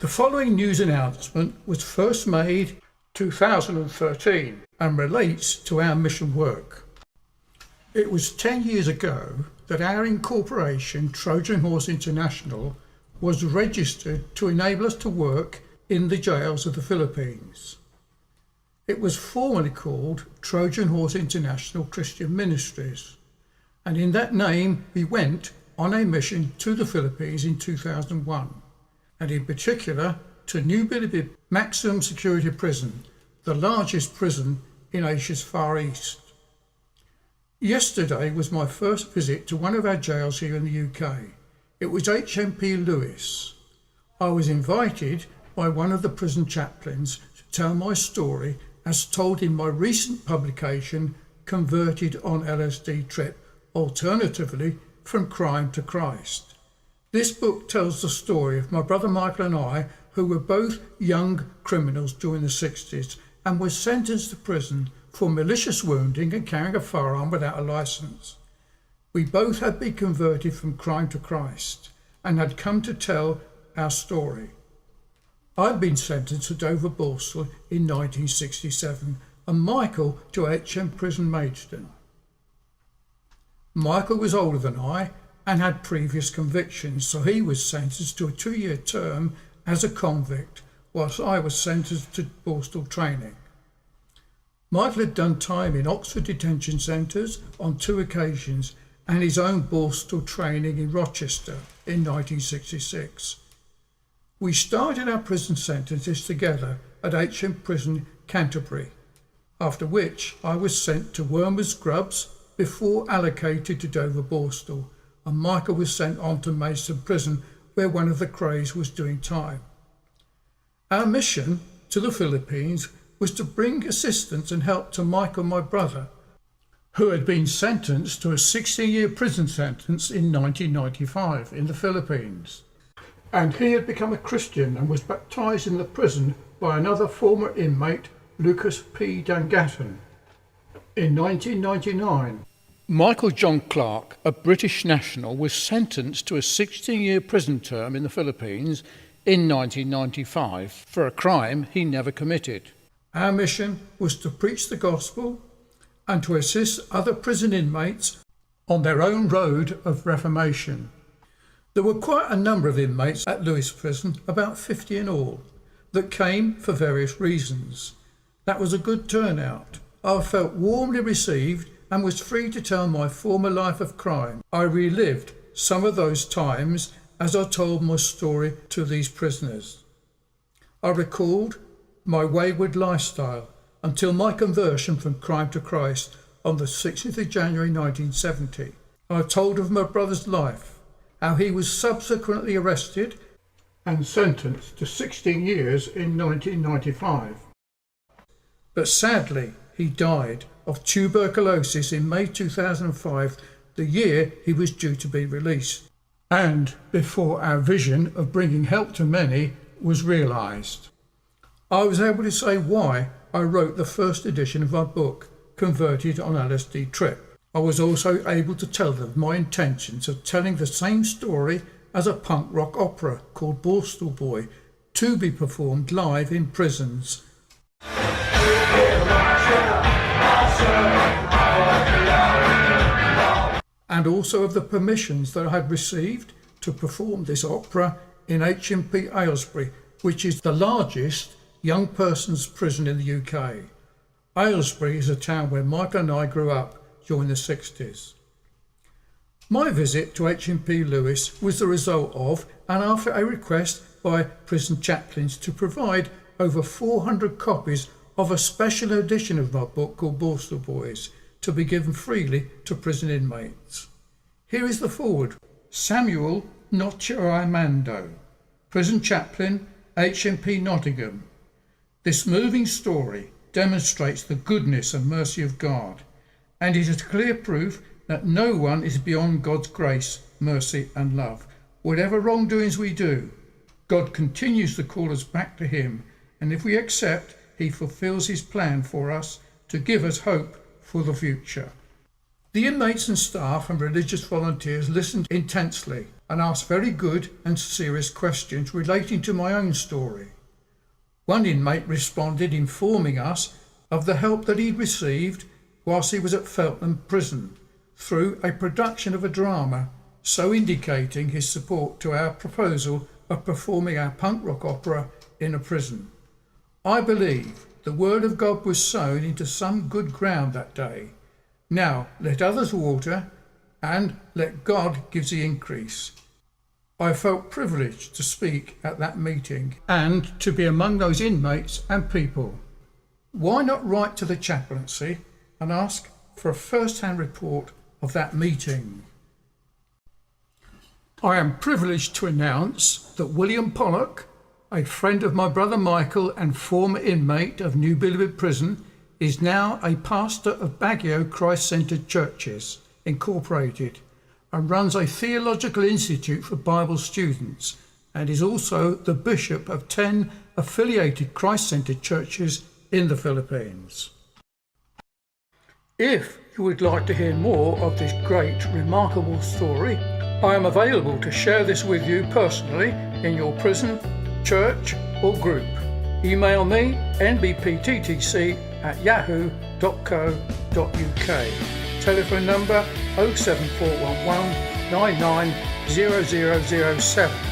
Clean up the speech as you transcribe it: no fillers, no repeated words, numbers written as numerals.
following news announcement was first made 2013 and relates to our mission work. It was 10 years ago that our incorporation, Trojan Horse International, was registered to enable us to work in the jails of the Philippines. It was formerly called Trojan Horse International Christian Ministries, and in that name we went on a mission to the Philippines in 2001, and in particular to New Bilibid Maximum Security Prison, the largest prison in Asia's Far East. Yesterday was my first visit to one of our jails here in the UK. It was HMP Lewis. I was invited by one of the prison chaplains to tell my story as told in my recent publication, Converted on LSD Trip, alternatively From Crime to Christ. This book tells the story of my brother Michael and I, who were both young criminals during the 60s and were sentenced to prison for malicious wounding and carrying a firearm without a licence. We both had been converted from crime to Christ and had come to tell our story. I'd been sentenced to Dover Borstal in 1967 and Michael to HM Prison Maidstone. Michael was older than I and had previous convictions, so he was sentenced to a 2-year term as a convict, whilst I was sentenced to Borstal training. Michael had done time in Oxford detention centres on 2 occasions and his own Borstal training in Rochester in 1966. We started our prison sentences together at HM Prison Canterbury, after which I was sent to Wormwood Scrubs before allocated to Dover Borstal, and Michael was sent on to Maidstone Prison where one of the Crays was doing time. Our mission to the Philippines was to bring assistance and help to Michael, my brother, who had been sentenced to a 16-year prison sentence in 1995 in the Philippines. And he had become a Christian and was baptised in the prison by another former inmate, Lucas P. Dangatton, in 1999. Michael John Clark, a British national, was sentenced to a 16-year prison term in the Philippines in 1995 for a crime he never committed. Our mission was to preach the gospel and to assist other prison inmates on their own road of reformation. There were quite a number of inmates at Lewis Prison, about 50 in all, that came for various reasons. That was a good turnout. I felt warmly received and was free to tell my former life of crime. I relived some of those times as I told my story to these prisoners. I recalled my wayward lifestyle until my conversion from crime to Christ on the 16th of January 1970. I told of my brother's life, how he was subsequently arrested and sentenced to 16 years in 1995. But sadly, he died of tuberculosis in May 2005, the year he was due to be released, and before our vision of bringing help to many was realised. I was able to say why I wrote the first edition of my book, Converted on LSD Trip. I was also able to tell them my intentions of telling the same story as a punk rock opera called Borstal Boy, to be performed live in prisons. And also of the permissions that I had received to perform this opera in HMP Aylesbury, which is the largest young person's prison in the UK. Aylesbury is a town where Michael and I grew up during the 60s. My visit to HMP Lewis was the result of and after a request by prison chaplains to provide over 400 copies of a special edition of my book called Borstal Boys to be given freely to prison inmates. Here is the foreword. Samuel Nocherimando, prison chaplain, HMP Nottingham. This moving story demonstrates the goodness and mercy of God, and it is clear proof that no one is beyond God's grace, mercy and love. Whatever wrongdoings we do, God continues to call us back to him, and if we accept, he fulfills his plan for us to give us hope for the future. The inmates and staff and religious volunteers listened intensely. and asked very good and serious questions relating to my own story. One inmate responded informing us of the help that he'd received whilst he was at Feltham Prison through a production of a drama, so indicating his support to our proposal of performing our punk rock opera in a prison. I believe the word of God was sown into some good ground that day. Now let others water, and let God give the increase. I felt privileged to speak at that meeting and to be among those inmates and people. Why not write to the chaplaincy and ask for a first-hand report of that meeting? I am privileged to announce that William Pollock, a friend of my brother Michael and former inmate of New Billerud Prison, is now a pastor of Baguio Christ-Centered Churches, Incorporated, and runs a theological institute for Bible students, and is also the bishop of 10 affiliated Christ-Centered churches in the Philippines. If you would like to hear more of this great, remarkable story, I am available to share this with you personally in your prison, church or group. Email me nbpttc@yahoo.co.uk. Telephone number 07411 990007.